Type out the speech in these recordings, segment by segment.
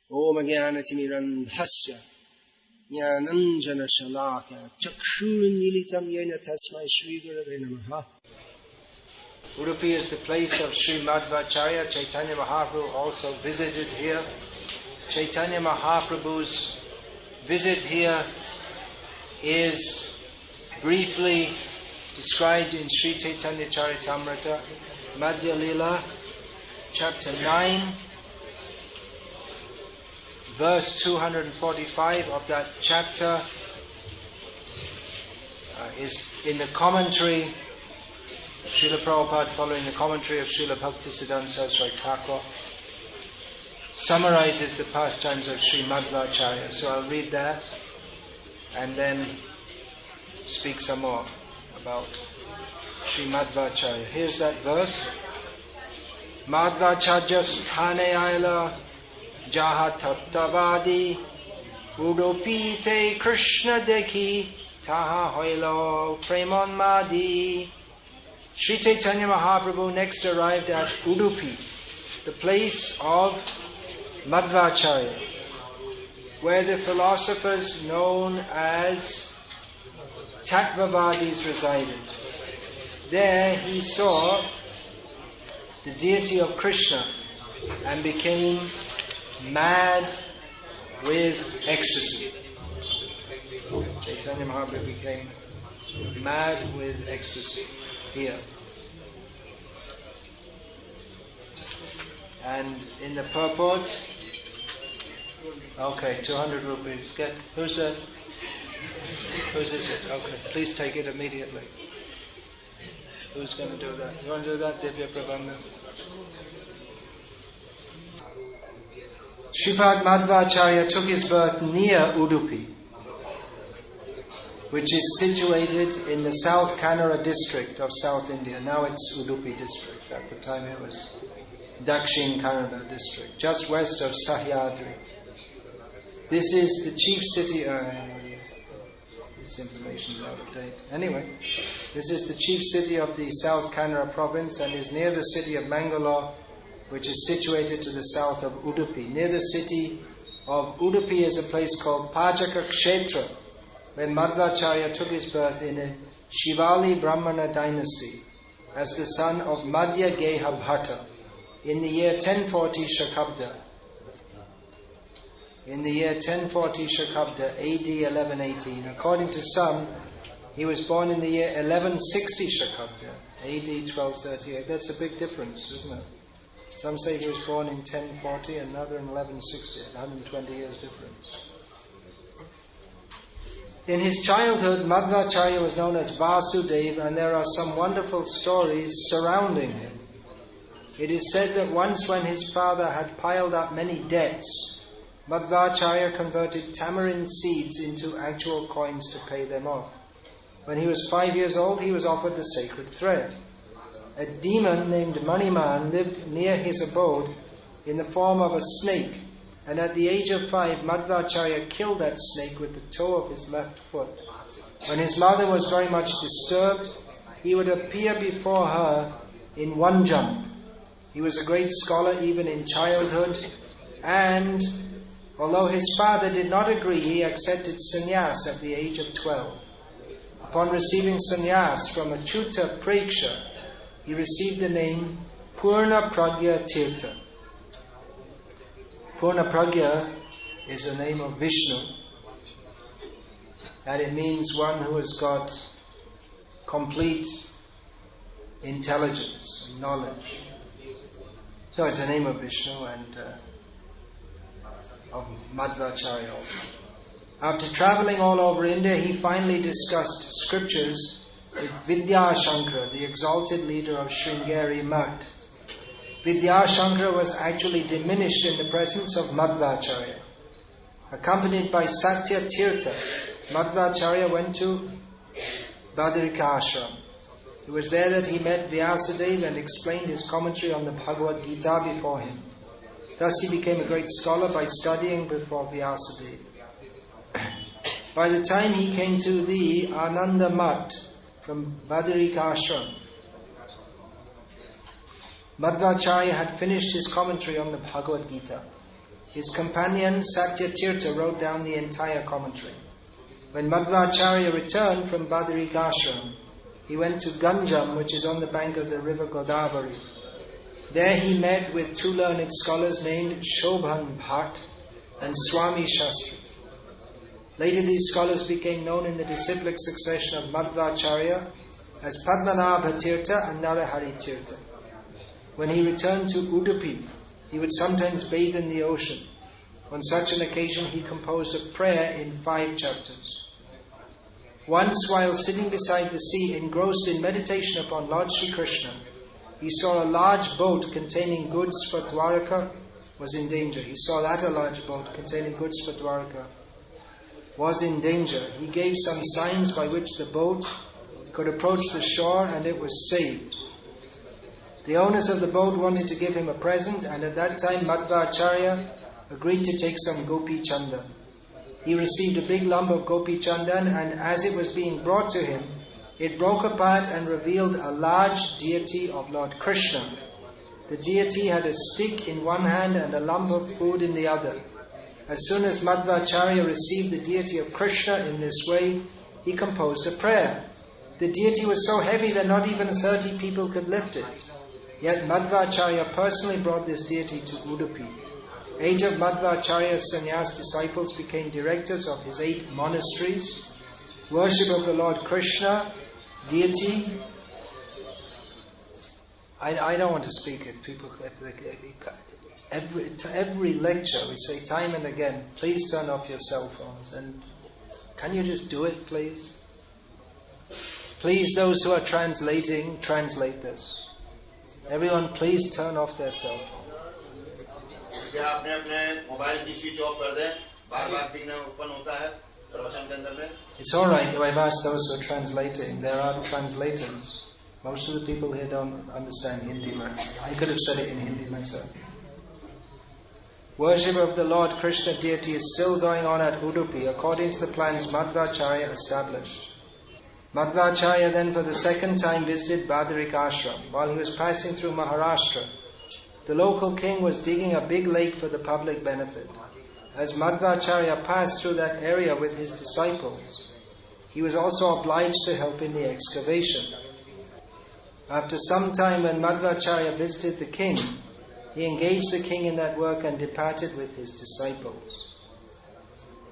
Om Jnanatimirandhasya Jnananjana Shalaka Chakshurunmilitam Yena Tasmai Shri Gurave Namaha. Udupi is the place of Sri Madhvacharya. Chaitanya Mahaprabhu also visited here. Chaitanya Mahaprabhu's visit here is briefly described in Sri Chaitanya Charitamrita, Madhya Lila, chapter 9, verse 245 of that chapter is in the commentary. Srila Prabhupada, following the commentary of Srila Bhakti Siddhanta Saraswati Thakur, summarizes the pastimes of Sri Madhvacharya. So I'll read that and then speak some more about Sri Madhvacharya. Here's that verse. Madhvacharya sthane aila jaha tattavadi Udupi te Krishna dekhi taha hoilo premon madi. Sri Chaitanya Mahaprabhu next arrived at Udupi, the place of Madhvacharya, where the philosophers known as Tattvavadis resided. There he saw the deity of Krishna and became mad with ecstasy. Chaitanya Mahaprabhu became mad with ecstasy here. And in the purport, okay, 200 rupees. Who's that? Whose is it? Okay, please take it immediately. Who's going to do that? You want to do that, Divya Prabhanga? Sripad Madhvacharya took his birth near Udupi, which is situated in the South Kannada district of South India. Now it's Udupi district. At the time it was Dakshin Kannada district, just west of Sahyadri. This is the chief city. This information is out of date. Anyway, this is the chief city of the South Kannada province and is near the city of Mangalore, which is situated to the south of Udupi. Near the city of Udupi is a place called Pajaka Kshetra, where Madhvacharya took his birth in a Shivali Brahmana dynasty as the son of Madhya Geha Bhatta in the year 1040 Shakabda. In the year 1040 Shakabda, AD 1118. According to some, he was born in the year 1160 Shakabda, AD 1238. That's a big difference, isn't it? Some say he was born in 1040, another in 1160. 120 years difference. In his childhood, Madhvacharya was known as Vasudeva, and there are some wonderful stories surrounding him. It is said that once when his father had piled up many debts, Madhvacharya converted tamarind seeds into actual coins to pay them off. When he was 5 years old, he was offered the sacred thread. A demon named Maniman lived near his abode in the form of a snake, and at the age of 5, Madhvacharya killed that snake with the toe of his left foot. When his mother was very much disturbed, he would appear before her in one jump. He was a great scholar even in childhood, and although his father did not agree, he accepted sannyas at the age of 12. Upon receiving sannyas from Achyuta Preksha, he received the name Purna Pragya Tirtha. Purna Pragya is the name of Vishnu, and it means one who has got complete intelligence and knowledge. So it's the name of Vishnu and of Madhvacharya also. After travelling all over India, he finally discussed scriptures with Vidyashankara, the exalted leader of Sringeri Math. Vidyashankara was actually diminished in the presence of Madhvacharya. Accompanied by Satya Tirtha, Madhvacharya went to Badrika Ashram. It was there that he met Vyasadeva and explained his commentary on the Bhagavad Gita before him. Thus he became a great scholar by studying before Vyasadeva. By the time he came to the Ananda Math from Badrika Ashram, Madhvacharya had finished his commentary on the Bhagavad Gita. His companion Satyatirtha wrote down the entire commentary. When Madhvacharya returned from Badrikashram, he went to Ganjam, which is on the bank of the river Godavari. There he met with two learned scholars named Shobhan Bhatt and Swami Shastri. Later these scholars became known in the disciplic succession of Madhvacharya as Padmanabha Tirtha and Narahari Tirtha. When he returned to Udupi, he would sometimes bathe in the ocean. On such an occasion he composed a prayer in 5 chapters. Once, while sitting beside the sea, engrossed in meditation upon Lord Sri Krishna, he saw a large boat containing goods for Dwaraka was in danger. He saw that a large boat containing goods for Dwaraka was in danger. He gave some signs by which the boat could approach the shore, and it was saved. The owners of the boat wanted to give him a present, and at that time Madhvacharya agreed to take some gopi chandan. He received a big lump of gopi chandan, and as it was being brought to him, it broke apart and revealed a large deity of Lord Krishna. The deity had a stick in one hand and a lump of food in the other. As soon as Madhvacharya received the deity of Krishna in this way, he composed a prayer. The deity was so heavy that not even 30 people could lift it. Yet Madhvacharya personally brought this deity to Udupi. 8 of Madhvacharya's sannyas disciples became directors of his 8 monasteries. Worship of the Lord Krishna, deity. I don't want to speak if people... Every lecture we say time and again, please turn off your cell phones. And can you just do it, please? Please, those who are translating, translate this. Everyone, please turn off their cell phone. It's alright, I've asked those who are translating. There are translators. Most of the people here don't understand Hindi much. I could have said it in Hindi myself. Worship of the Lord Krishna deity is still going on at Udupi according to the plans Madhvacharya established. Madhvacharya then for the second time visited Badrikashram. While he was passing through Maharashtra, the local king was digging a big lake for the public benefit. As Madhvacharya passed through that area with his disciples, he was also obliged to help in the excavation. After some time, when Madhvacharya visited the king, he engaged the king in that work and departed with his disciples.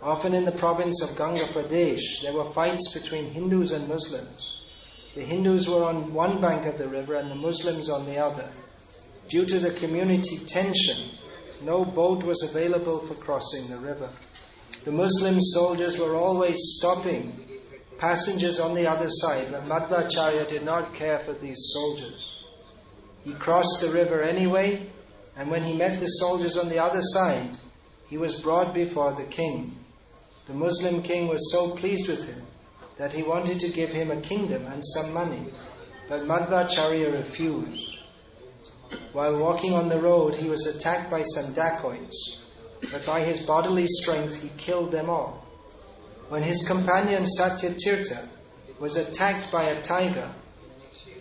Often in the province of Ganga Pradesh, there were fights between Hindus and Muslims. The Hindus were on one bank of the river and the Muslims on the other. Due to the community tension, no boat was available for crossing the river. The Muslim soldiers were always stopping passengers on the other side, but Madhvacharya did not care for these soldiers. He crossed the river anyway, and when he met the soldiers on the other side, he was brought before the king. The Muslim king was so pleased with him that he wanted to give him a kingdom and some money, but Madhvacharya refused. While walking on the road, he was attacked by some dacoits, but by his bodily strength he killed them all. When his companion Satyatirtha was attacked by a tiger,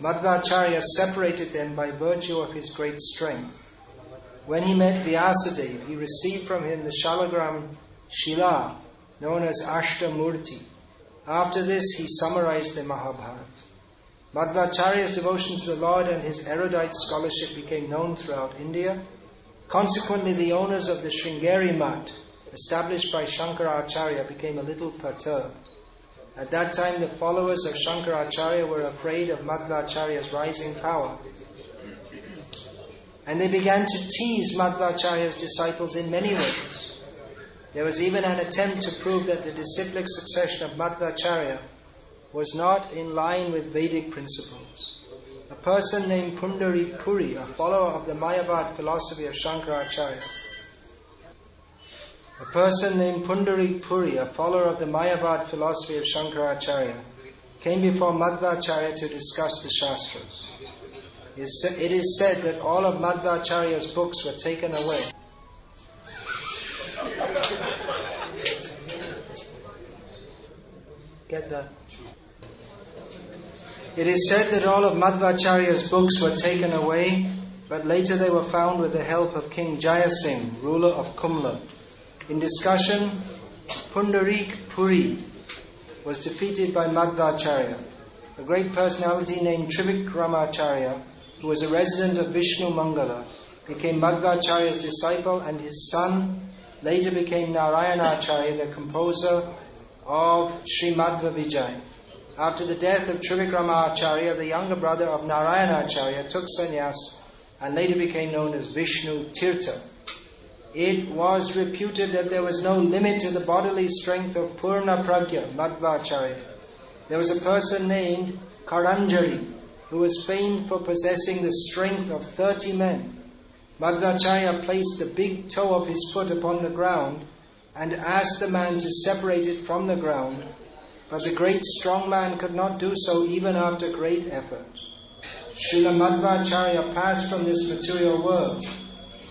Madhvacharya separated them by virtue of his great strength. When he met Vyasadeva, he received from him the Shalagram Shila, known as Ashtamurti. After this, he summarized the Mahabharata. Madhvacharya's devotion to the Lord and his erudite scholarship became known throughout India. Consequently, the owners of the Sringeri Math, established by Shankaracharya, became a little perturbed. At that time, the followers of Shankaracharya were afraid of Madhvacharya's rising power, and they began to tease Madhvacharya's disciples in many ways. There was even an attempt to prove that the disciplic succession of Madhvacharya was not in line with Vedic principles. A person named Pundarik Puri, a follower of the Mayavad philosophy of Shankaracharya, came before Madhvacharya to discuss the Shastras. It is said that all of Madhvacharya's books were taken away. Get that? It is said that all of Madhvacharya's books were taken away, but later they were found with the help of King Jayasingh, ruler of Kumla. In discussion, Pundarik Puri was defeated by Madhvacharya. A great personality named Trivikramacharya, who was a resident of Vishnu Mangala, became Madhvacharya's disciple, and his son later became Narayanacharya, the composer of Sri Madhva-Vijay. After the death of Trivikramacharya, the younger brother of Narayanacharya took sannyas and later became known as Vishnu Tirtha. It was reputed that there was no limit to the bodily strength of Purna Pragya, Madhvacharya. There was a person named Karanjari who was famed for possessing the strength of 30 men. Madhvacharya placed the big toe of his foot upon the ground and asked the man to separate it from the ground, but the great strong man could not do so even after great effort. Srila Madhvacharya passed from this material world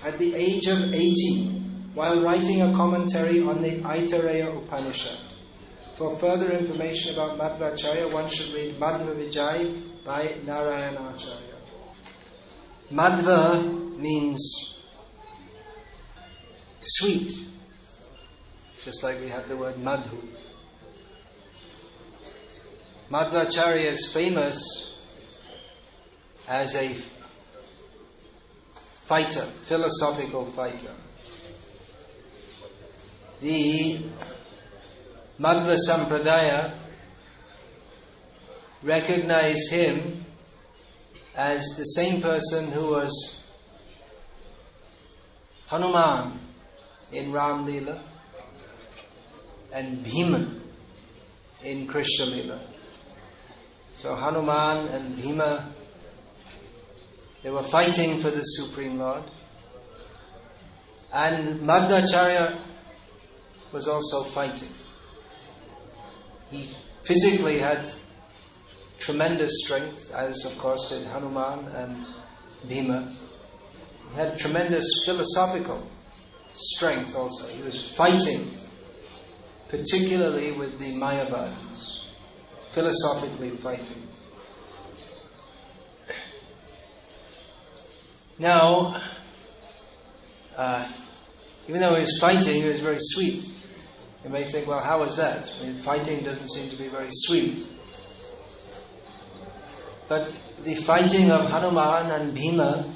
at the age of 80 while writing a commentary on the Aitareya Upanishad. For further information about Madhvacharya, one should read Madhva-Vijay by Narayanacharya. Madhva means sweet, just like we have the word Madhu. Madhvacharya is famous as a fighter, philosophical fighter. The Madhva Sampradaya recognize him as the same person who was Hanuman in Ram Leela and Bhima in Krishna Leela. So Hanuman and Bhima, they were fighting for the Supreme Lord. And Madhvacharya was also fighting. He physically had tremendous strength, as of course did Hanuman and Bhima. He had tremendous philosophical strength also. He was fighting, particularly with the Mayavadis, philosophically fighting. Now, even though he was fighting, he was very sweet. You may think, well, how is that? I mean, fighting doesn't seem to be very sweet. But the fighting of Hanuman and Bhima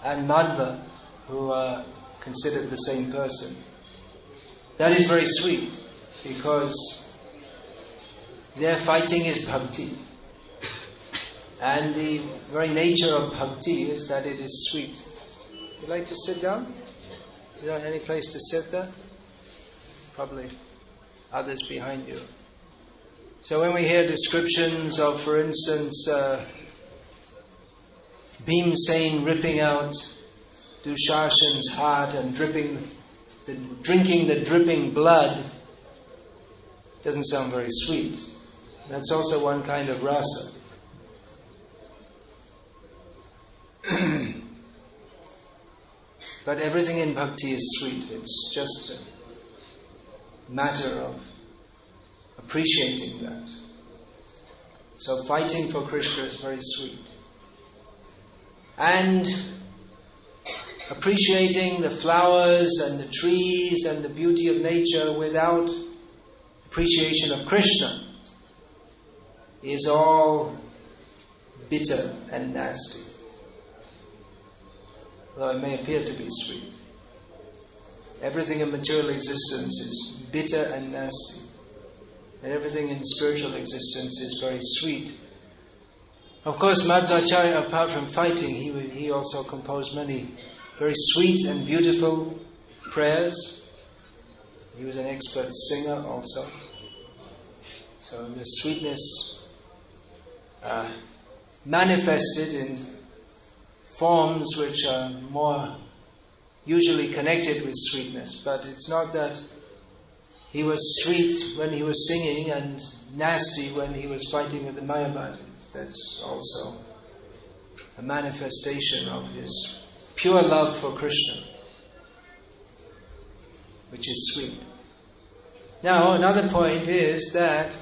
and Madhva, who are considered the same person, that is very sweet, because their fighting is bhakti. And the very nature of bhakti is that it is sweet. Would you like to sit down? Is there any place to sit there? Probably others behind you. So when we hear descriptions of, for instance, Bhimsen ripping out Dushashan's heart and drinking the dripping blood, doesn't sound very sweet. That's also one kind of rasa. But everything in bhakti is sweet. It's just a matter of appreciating that. So fighting for Krishna is very sweet. And appreciating the flowers and the trees and the beauty of nature without appreciation of Krishna is all bitter and nasty. Though it may appear to be sweet. Everything in material existence is bitter and nasty. And everything in spiritual existence is very sweet. Of course, Madhvacharya, apart from fighting, he also composed many very sweet and beautiful prayers. He was an expert singer also. So the sweetness manifested in forms which are more usually connected with sweetness. But it's not that he was sweet when he was singing and nasty when he was fighting with the Mayavadis. That's also a manifestation of his pure love for Krishna, which is sweet. Now, another point is that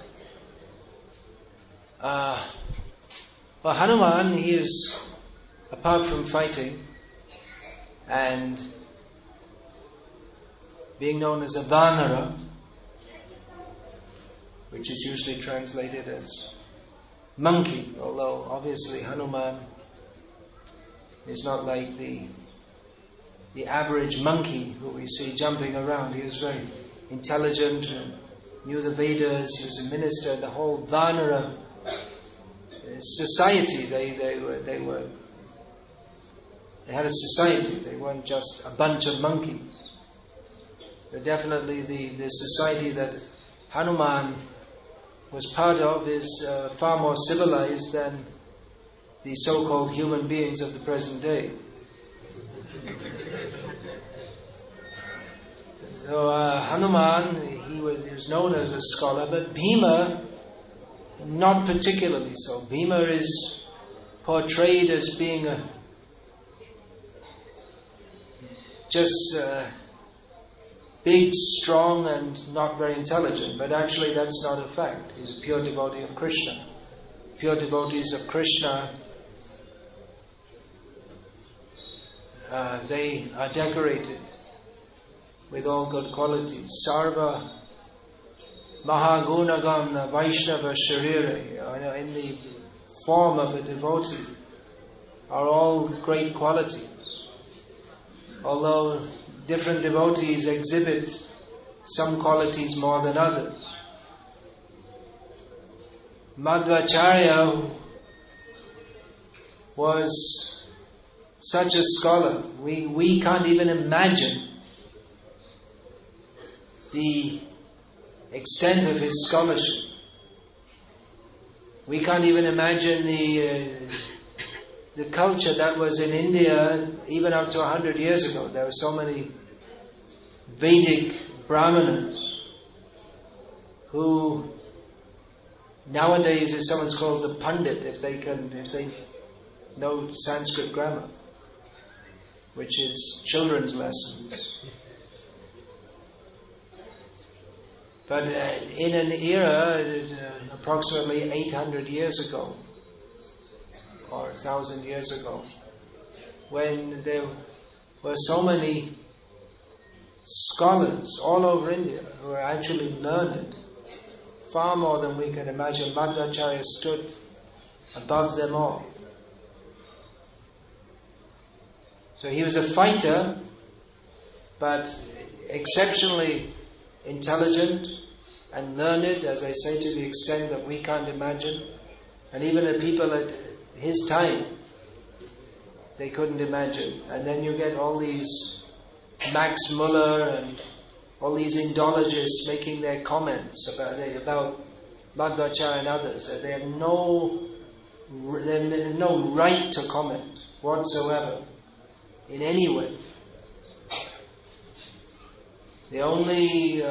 Hanuman, he is, apart from fighting, and being known as a Vanara, which is usually translated as monkey, although obviously Hanuman is not like the average monkey who we see jumping around. He was very intelligent and knew the Vedas. He was a minister. The whole Vanara society, they had a society. They weren't just a bunch of monkeys. But definitely the society that Hanuman was part of is far more civilized than the so-called human beings of the present day. So Hanuman, he was known as a scholar, but Bhima, not particularly so. Bhima is portrayed as being just big, strong, and not very intelligent. But actually that's not a fact. He's a pure devotee of Krishna. Pure devotees of Krishna, they are decorated with all good qualities. Sarva Mahagunagam Vaishnava Sharire, in the form of a devotee, are all great qualities. Although different devotees exhibit some qualities more than others. Madhvacharya was such a scholar. We can't even imagine the extent of his scholarship. We can't even imagine the culture that was in India even up to 100 years ago. There were so many Vedic Brahmanas who nowadays, if someone's called a Pandit, if they know Sanskrit grammar, which is children's lessons. But in an era approximately 800 years ago, or 1,000 years ago, when there were so many scholars all over India who were actually learned, far more than we can imagine, Madhvacharya stood above them all. So he was a fighter, but exceptionally intelligent and learned, as I say, to the extent that we can't imagine. And even the people at his time, they couldn't imagine. And then you get all these Max Muller and all these Indologists making their comments about Madhvacharya and others. They have no right to comment whatsoever in any way. The only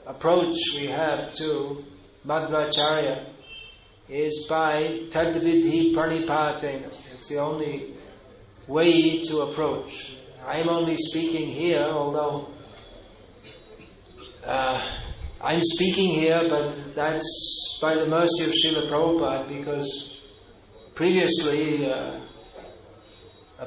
approach we have to Madhvacharya is by tadvidhi pranipatena. It's the only way to approach. I'm only speaking here, although I'm speaking here, but that's by the mercy of Srila Prabhupada, because previously a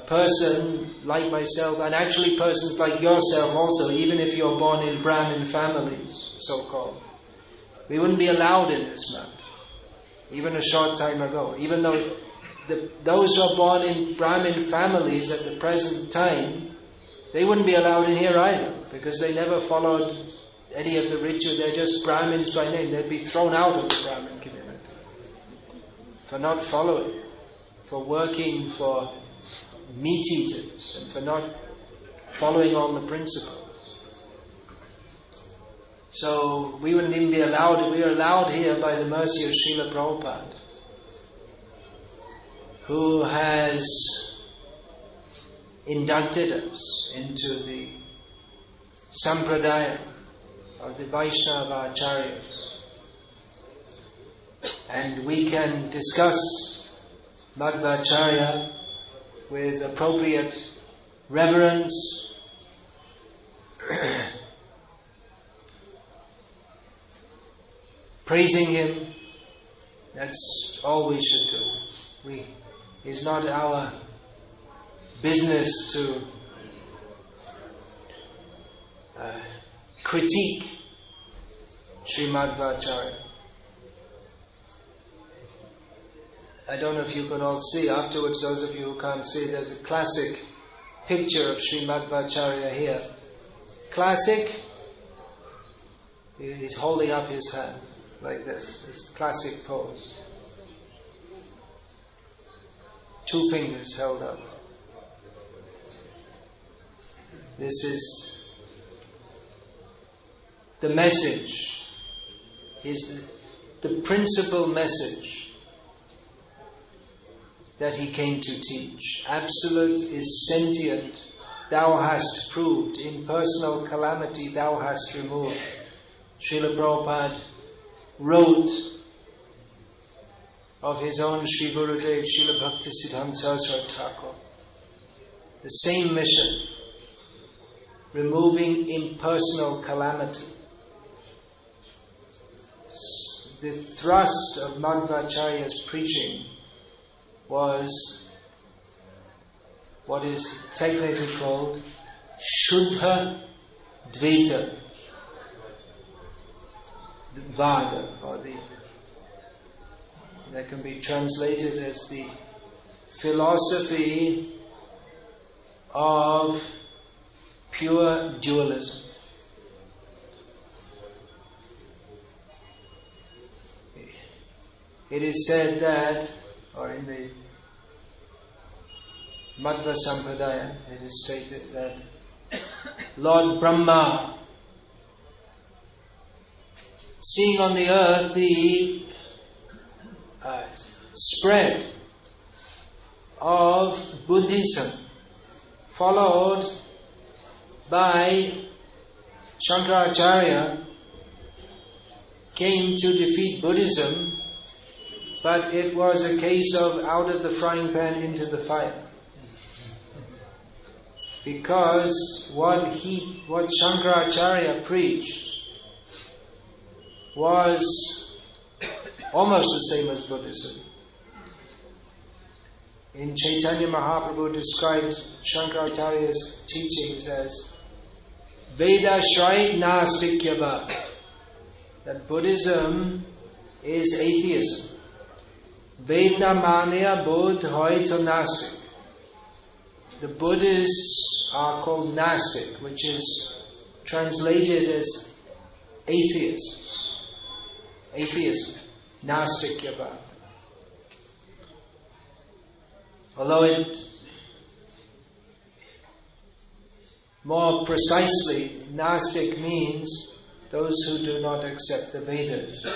person like myself, and actually persons like yourself also, even if you're born in Brahmin families, so-called, we wouldn't be allowed in this mountain, even a short time ago. Even though those who are born in Brahmin families at the present time, they wouldn't be allowed in here either, because they never followed any of the ritual. They're just Brahmins by name. They'd be thrown out of the Brahmin community for not following, for working for meat eaters, and for not following all the principles. So we wouldn't even be allowed. We are allowed here by the mercy of Srila Prabhupada, who has inducted us into the sampradaya of the Vaishnava Acharyas. And we can discuss Madhvacharya with appropriate reverence, praising him. That's all we should do. It's not our business to critique Sri Madhvacharya. I don't know if you can all see. Afterwards, those of you who can't see, there's a classic picture of Sri Madhvacharya here. Classic. He's holding up his hand like this classic pose. 2 fingers held up. This is the message, is the principal message that he came to teach. Absolute is sentient, thou hast proved. Impersonal calamity thou hast removed. Srila Prabhupada wrote of his own Sri Gurudev, Srila Bhakti Siddhanta Saraswati Thakur. The same mission, removing impersonal calamity. The thrust of Madhvacharya's preaching was what is technically called Shuddha Dvaita Vada, or that can be translated as the philosophy of pure dualism. It is said that, or in the Madhva Sampradaya, it is stated that Lord Brahma, seeing on the earth the spread of Buddhism, followed by Shankaracharya, came to defeat Buddhism, but it was a case of out of the frying pan into the fire. Because what Shankaracharya preached was almost the same as Buddhism. In Chaitanya Mahaprabhu described Shankaracharya's teachings as Veda Shrai Nastikyava, that Buddhism is atheism. Veda Manya Bodh Hoito Nastik. The Buddhists are called Nastic, which is translated as atheists. Atheism. Nastikyava. Although more precisely, Gnostic means those who do not accept the Vedas.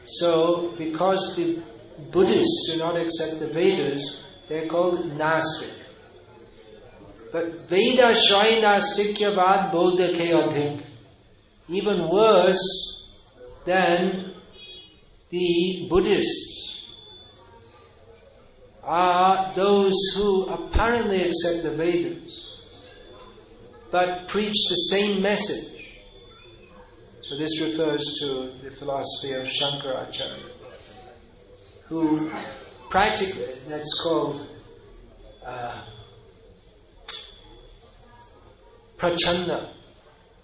So, because the Buddhists do not accept the Vedas, they're called Gnostic. But Veda Shrai Nastikyavad Bodha Ke Adhik, even worse than the Buddhists, are those who apparently accept the Vedas but preach the same message. So this refers to the philosophy of Shankaracharya, who practically, that's called Prachanda.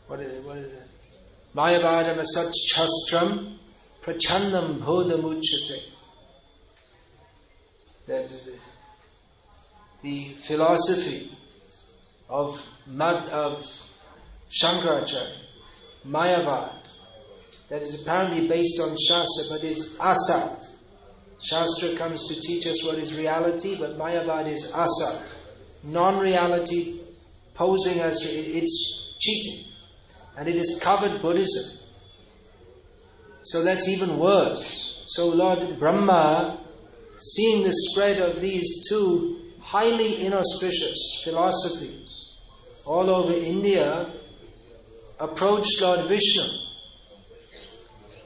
What is it? Mayavadam asat chastram prachandam bodhamuchyate. That is the philosophy of Shankaracharya, Mayavad, that is apparently based on Shastra, but is asat. Shastra comes to teach us what is reality, but Mayavad is asat. Non-reality, posing as it's cheating. And it is covered Buddhism. So that's even worse. So Lord Brahma, seeing the spread of these two highly inauspicious philosophies all over India, approached Lord Vishnu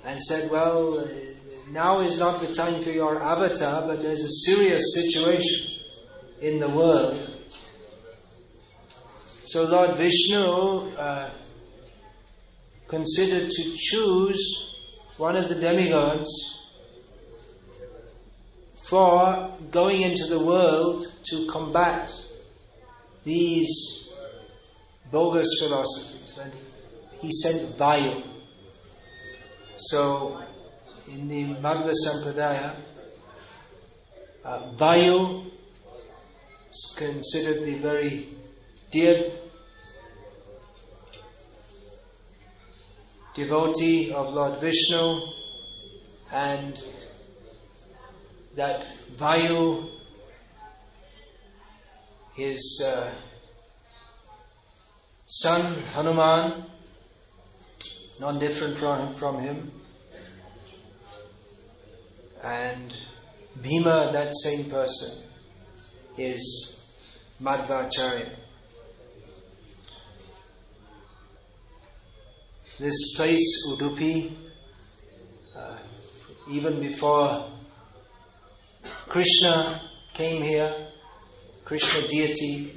and said, well, now is not the time for your avatar, but there's a serious situation in the world. So Lord Vishnu considered to choose one of the demigods for going into the world to combat these bogus philosophies. And he sent Vayu. So, in the Madhva Sampradaya, Vayu is considered the very dear devotee of Lord Vishnu, and that Vayu, his son Hanuman, not different from him, and Bhima, that same person, is Madhvacharya. This place, Udupi, even before Krishna came here, Krishna deity,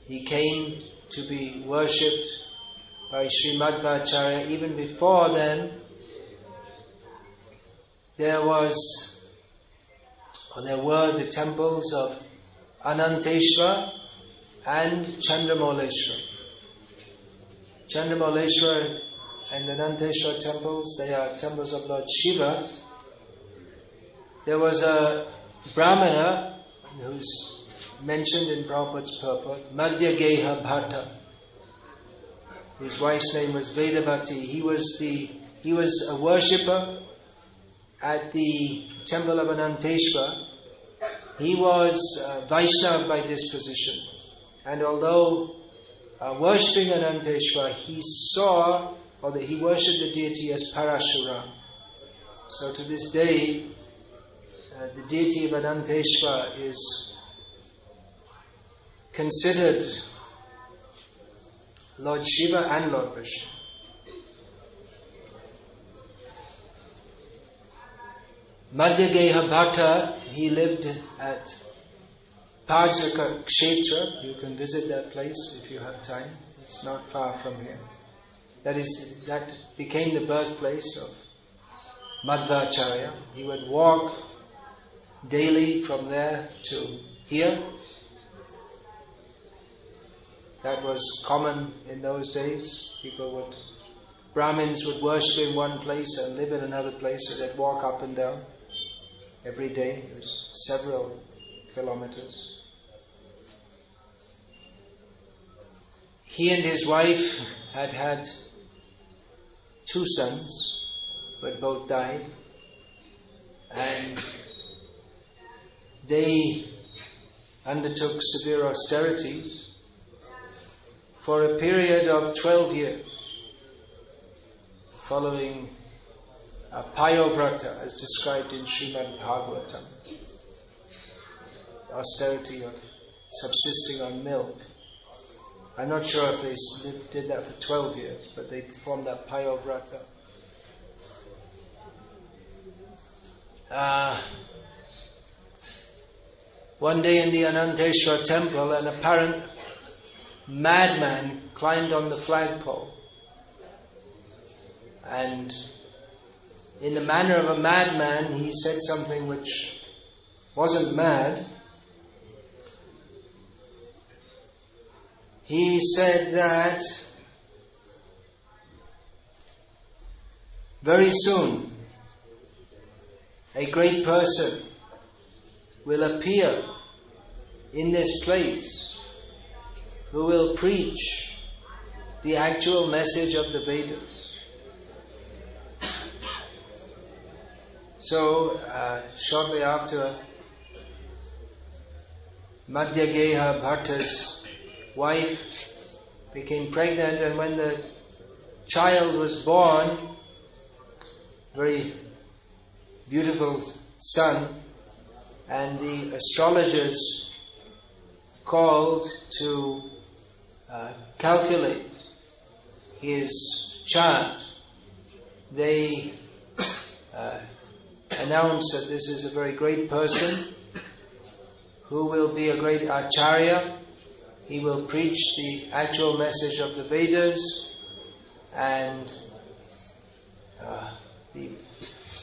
he came to be worshipped by Sri Madhvacharya. Even before then, there were the temples of Ananteshwar and Chandramauleshwar. Chandramauleshwar and Ananteshwar temples, they are temples of Lord Shiva. There was a Brahmana who's mentioned in Prabhupada's purport, Madhvacharya Bhatta, whose wife's name was Vedavati. He was a worshipper at the temple of Ananteshwar. He was Vaishnava by disposition, and although worshipping Ananteshwar, he worshipped the deity as Parashuram. So to this day, the deity of Ananteshwar is considered Lord Shiva and Lord Vishnu. Madhvacharya Bhatta, he lived at Pajaka Kshetra. You can visit that place if you have time. It's not far from here. That became the birthplace of Madhvacharya. He would walk daily from there to here. That was common in those days. Brahmins would worship in one place and live in another place, so they'd walk up and down every day. It was several kilometers. He and his wife had 2 sons, but both died. And they undertook severe austerities for a period of 12 years, following Payovrata as described in Srimad Bhagavatam. The austerity of subsisting on milk. I'm not sure if they did that for 12 years, but they performed that Payovrata. One day in the Ananteshwar temple, an apparent madman climbed on the flagpole, and in the manner of a madman, he said something which wasn't mad. He said that very soon a great person will appear in this place who will preach the actual message of the Vedas. So, shortly after, Madhvacharya Bhatta's wife became pregnant, and when the child was born, very beautiful son, and the astrologers called to calculate his child, they announced that this is a very great person who will be a great acharya. He will preach the actual message of the Vedas, and the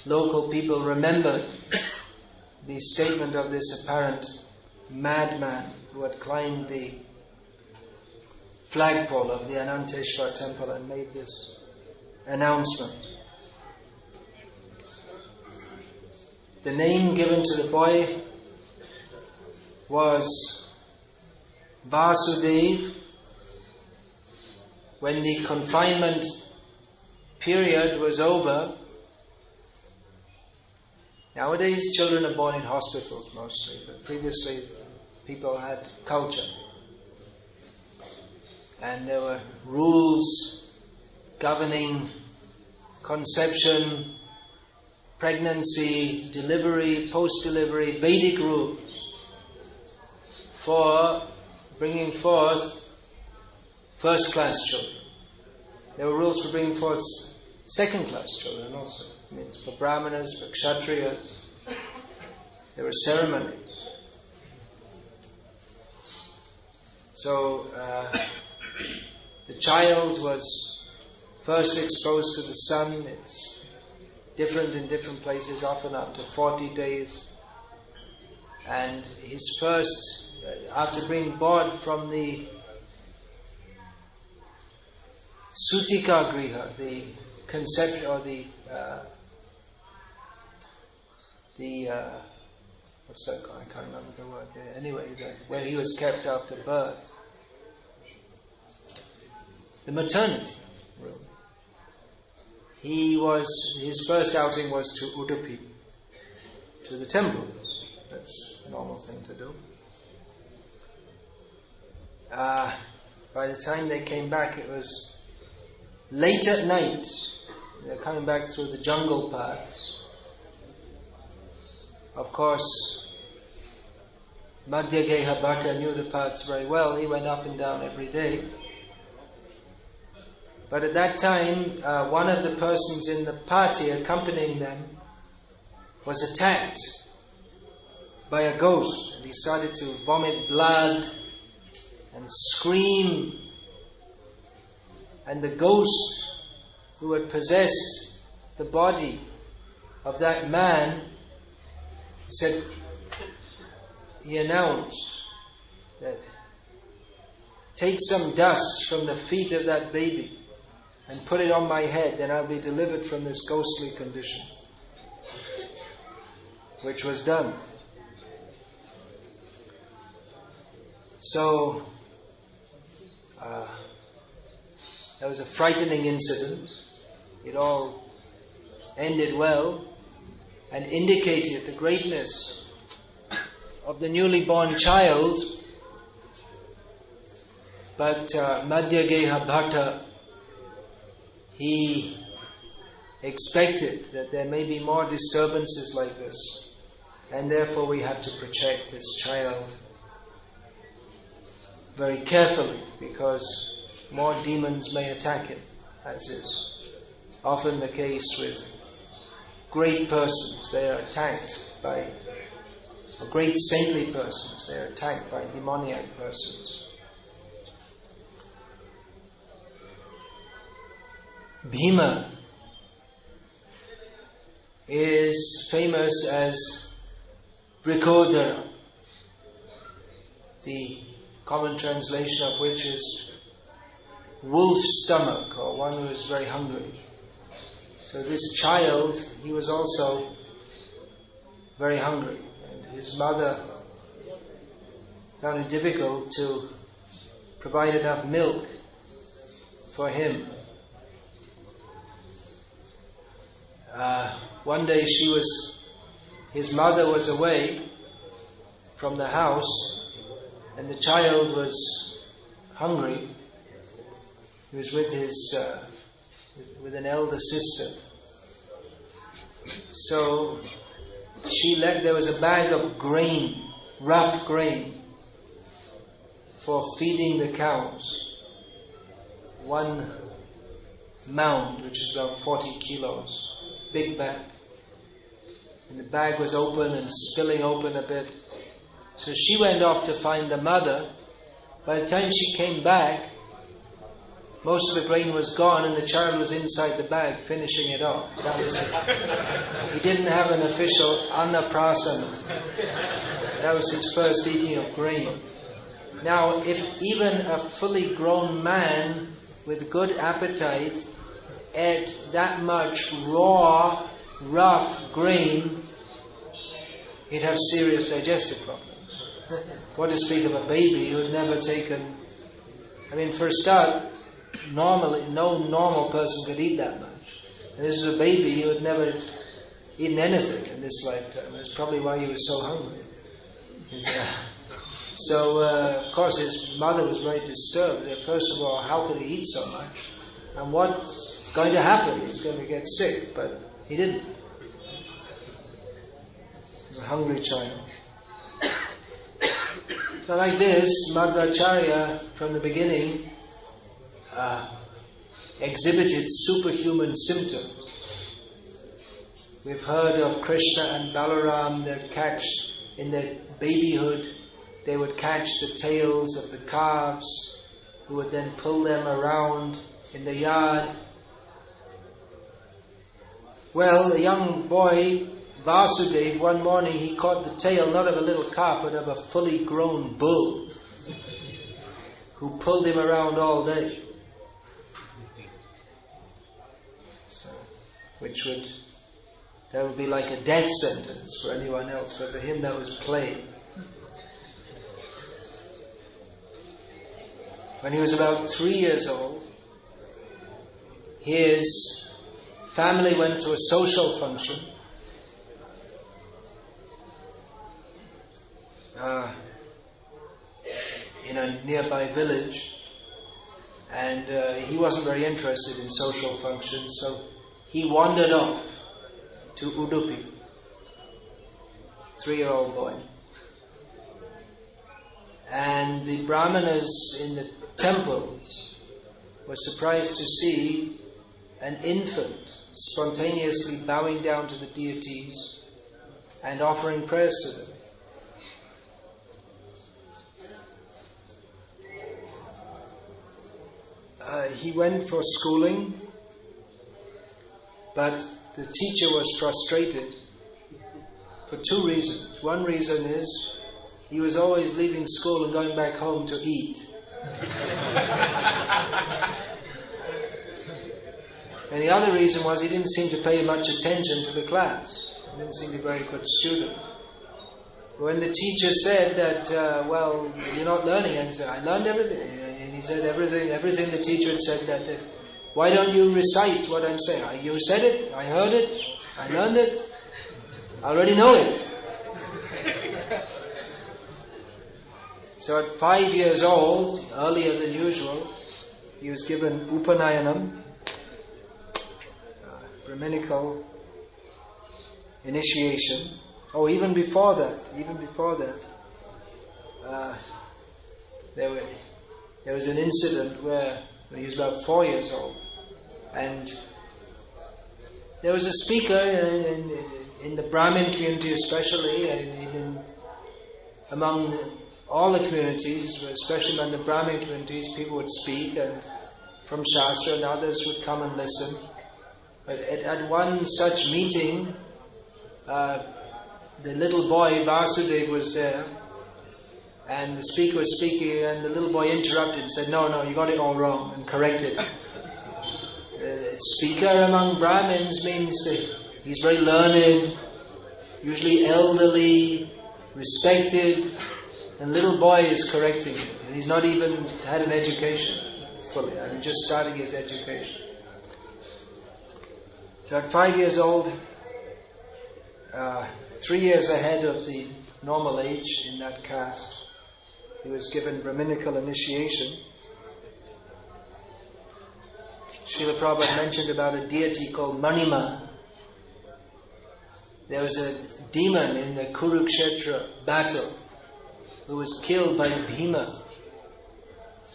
local people remembered the statement of this apparent madman who had climbed the flagpole of the Ananteshwar temple and made this announcement. The name given to the boy was Vasudev. When the confinement period was over, nowadays children are born in hospitals mostly, but previously people had culture. And there were rules governing conception, pregnancy, delivery, post-delivery, Vedic rules for bringing forth first-class children. There were rules for bringing forth second-class children also. It means for Brahmanas, for Kshatriyas. There were ceremonies. So the child was first exposed to the sun. It's different in different places, often up to 40 days. And his first, after being born from the Sutika Griha, the concept or the what's that called? I can't remember the word. Anyway, where he was kept after birth, the maternity room. His first outing was to Udupi, to the temple. That's a normal thing to do. By the time they came back, it was late at night. They're coming back through the jungle paths. Of course, Madhvacharya Bhatta knew the paths very well. He went up and down every day. But at that time, one of the persons in the party accompanying them was attacked by a ghost. And he started to vomit blood and scream. And the ghost who had possessed the body of that man said, he announced that, take some dust from the feet of that baby and put it on my head, then I'll be delivered from this ghostly condition. Which was done. So, that was a frightening incident. It all ended well and indicated the greatness of the newly born child. But Madhvacharya Bhatta, he expected that there may be more disturbances like this, and therefore we have to protect this child very carefully, because more demons may attack him, as is often the case with great persons. They are attacked by, or great saintly persons, they are attacked by demoniac persons. Bhima is famous as Brikodara, the common translation of which is wolf's stomach, or one who is very hungry. So this child, he was also very hungry, and his mother found it difficult to provide enough milk for him. One day his mother was away from the house, and the child was hungry. He was with with an elder sister. So there was a bag of grain, rough grain, for feeding the cows. One mound, which is about 40 kilos. Big bag. And the bag was open and spilling open a bit. So she went off to find the mother. By the time she came back, most of the grain was gone and the child was inside the bag finishing it off. That was it. He didn't have an official annaprasana. That was his first eating of grain. Now, if even a fully grown man with good appetite ate that much raw, rough grain, he'd have serious digestive problems. What to speak of a baby who had never taken... I mean, for a start, normally, no normal person could eat that much. And this was a baby who had never eaten anything in this lifetime. That's probably why he was so hungry. So, of course, his mother was very disturbed. First of all, how could he eat so much? And what's going to happen? He's going to get sick. But he didn't. He was a hungry child. So like this, Madhvacharya, from the beginning, exhibited superhuman symptoms. We've heard of Krishna and Balaram that catch, in their babyhood, they would catch the tails of the calves, who would then pull them around in the yard. Well, a young boy, Vasudeva, one morning he caught the tail not of a little calf but of a fully grown bull who pulled him around all day. So, that would be like a death sentence for anyone else, but for him that was play. When he was about 3 years old, his family went to a social function in a nearby village, and he wasn't very interested in social functions, so he wandered off to Udupi. 3-year-old boy. And the brahmanas in the temples were surprised to see an infant spontaneously bowing down to the deities and offering prayers to them. He went for schooling, but the teacher was frustrated for 2 reasons. One reason is he was always leaving school and going back home to eat. And the other reason was he didn't seem to pay much attention to the class. He didn't seem to be a very good student. When the teacher said that, well, you're not learning, and he said, I learned everything. And he said everything the teacher had said that, why don't you recite what I'm saying? You said it, I heard it, I learned it, I already know it. So at 5 years old, earlier than usual, he was given Upanayanam, Brahminical initiation. Oh, even before that, there was an incident where he was about 4 years old, and there was a speaker in the Brahmin community especially, and even among all the communities, especially among the Brahmin communities, people would speak and from Shastra, and others would come and listen. But at one such meeting, the little boy Vasudeva was there, and the speaker was speaking, and the little boy interrupted and said, no, you got it all wrong, and corrected. Speaker among Brahmins means he's very learned, usually elderly, respected, and little boy is correcting him. And he's not even had an education fully, just starting his education. So at 5 years old, 3 years ahead of the normal age in that caste, he was given Brahminical initiation. Srila Prabhupada mentioned about a deity called Manima. There was a demon in the Kurukshetra battle who was killed by Bhima.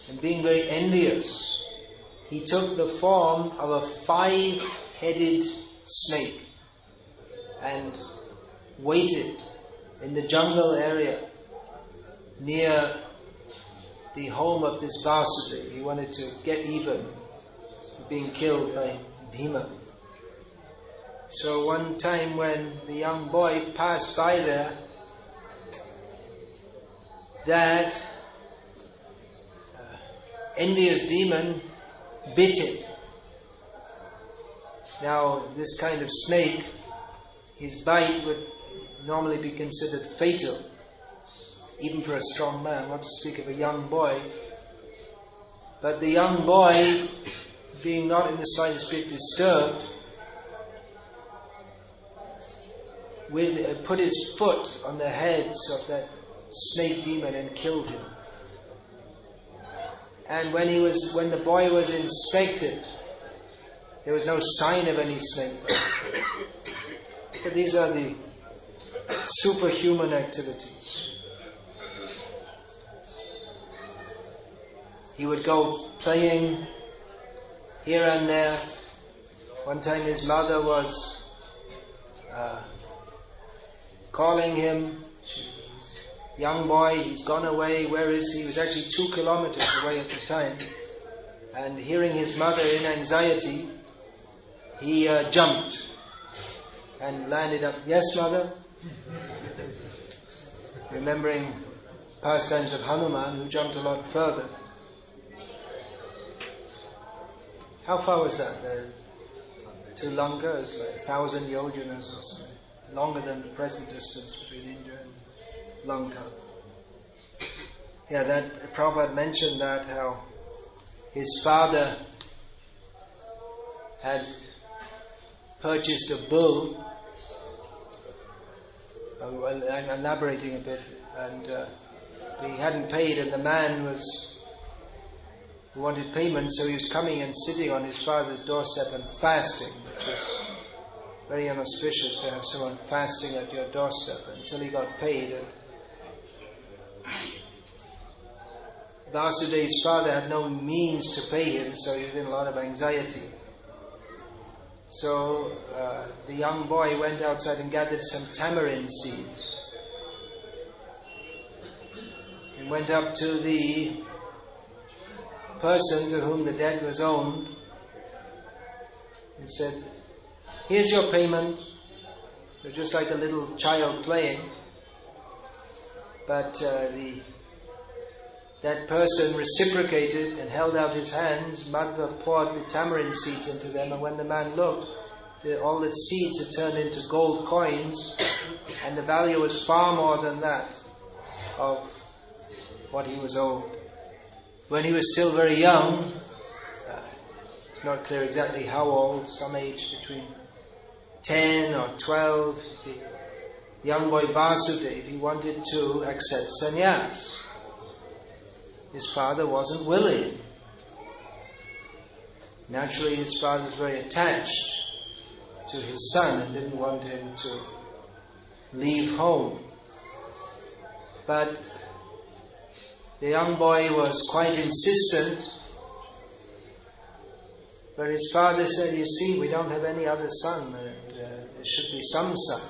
And being very envious, he took the form of a 5-headed snake and waited in the jungle area near the home of this Vasudeva. He wanted to get even for being killed by Bhima. So one time when the young boy passed by there, that envious demon bit him. Now, this kind of snake, his bite would normally be considered fatal, even for a strong man, not to speak of a young boy. But the young boy, being not in the slightest bit disturbed, put his foot on the heads of that snake demon and killed him. And when the boy was inspected, there was no sign of any snake bite. But these are the superhuman activities. He would go playing here and there. One time his mother was calling him, young boy, he's gone away, where is he? He was actually 2 kilometers away at the time. And hearing his mother in anxiety, he jumped and landed up, yes mother? Remembering pastimes of Hanuman, who jumped a lot further. How far was that? To Lanka? It was like 1,000 yojanas or something. Longer than the present distance between India and Lanka. Yeah, that Prabhupada mentioned that, how his father had purchased a bull. I'm elaborating a bit, and he hadn't paid, and the man who wanted payment, so he was coming and sitting on his father's doorstep and fasting, which was very unauspicious to have someone fasting at your doorstep until he got paid. And Vasudev's father had no means to pay him, so he was in a lot of anxiety. So the young boy went outside and gathered some tamarind seeds and went up to the person to whom the debt was owed and said, here's your payment. They're just like a little child playing. But that person reciprocated and held out his hands. Madhva poured the tamarind seeds into them, and when the man looked, all the seeds had turned into gold coins, and the value was far more than that of what he was owed. When he was still very young, it's not clear exactly how old, some age between 10 or 12, the young boy Vasudev, he wanted to accept sannyas. His father wasn't willing. Naturally, his father was very attached to his son and didn't want him to leave home. But the young boy was quite insistent. But his father said, you see, we don't have any other son, and there should be some son.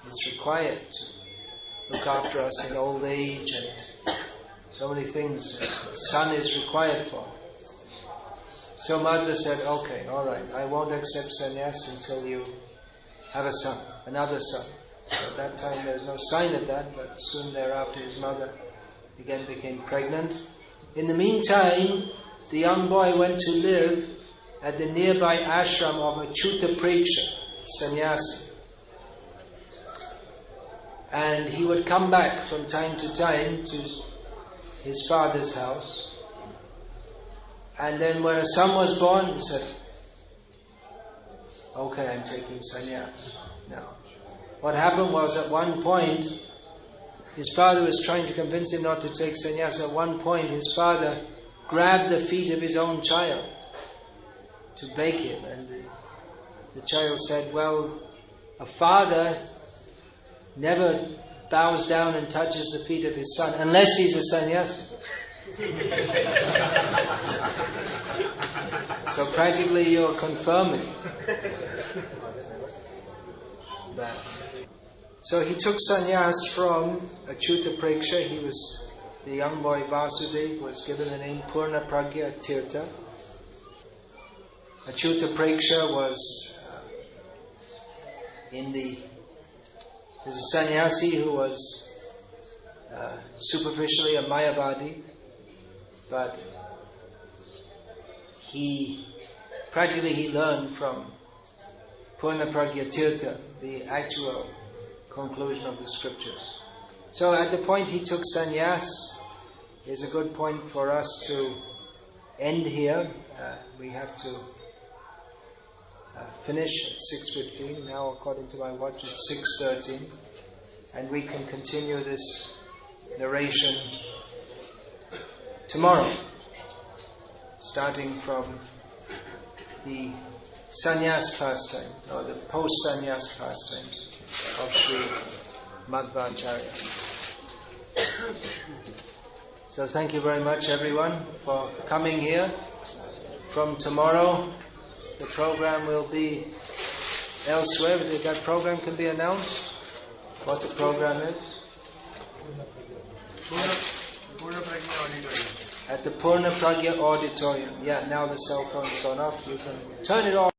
It's required to look after us in old age, and so many things a son is required for. So Madhva said, okay, all right, I won't accept sannyas until you have a son, another son. So at that time there was no sign of that, but soon thereafter his mother again became pregnant. In the meantime, the young boy went to live at the nearby ashram of Achyuta Preksha, sannyasi. And he would come back from time to time to his father's house. And then when a son was born, he said, okay, I'm taking sannyas now. What happened was, at one point, his father was trying to convince him not to take sannyas. At one point, his father grabbed the feet of his own child to beg him. And the child said, well, a father never bows down and touches the feet of his son unless he's a sannyasi. So practically you're confirming that. So he took sannyas from Achyuta Preksha. The young boy Vasudeva was given the name Purna Pragya Tirtha. Achyuta Preksha was there's a sannyasi who was superficially a Mayavadi, but he learned from Purna Pragya Tirtha the actual conclusion of the scriptures. So at the point he took sannyas is a good point for us to end here. We have to finish at 6:15. Now, according to my watch, it's 6:13. And we can continue this narration tomorrow, starting from the sannyas pastime, or the post-sannyas pastimes of Sri Madhvacharya. So thank you very much everyone for coming here. From tomorrow the program will be elsewhere. That program can be announced, what the program is. At the Purna Pragya Auditorium. Yeah, now the cell phone's gone off. You can turn it off.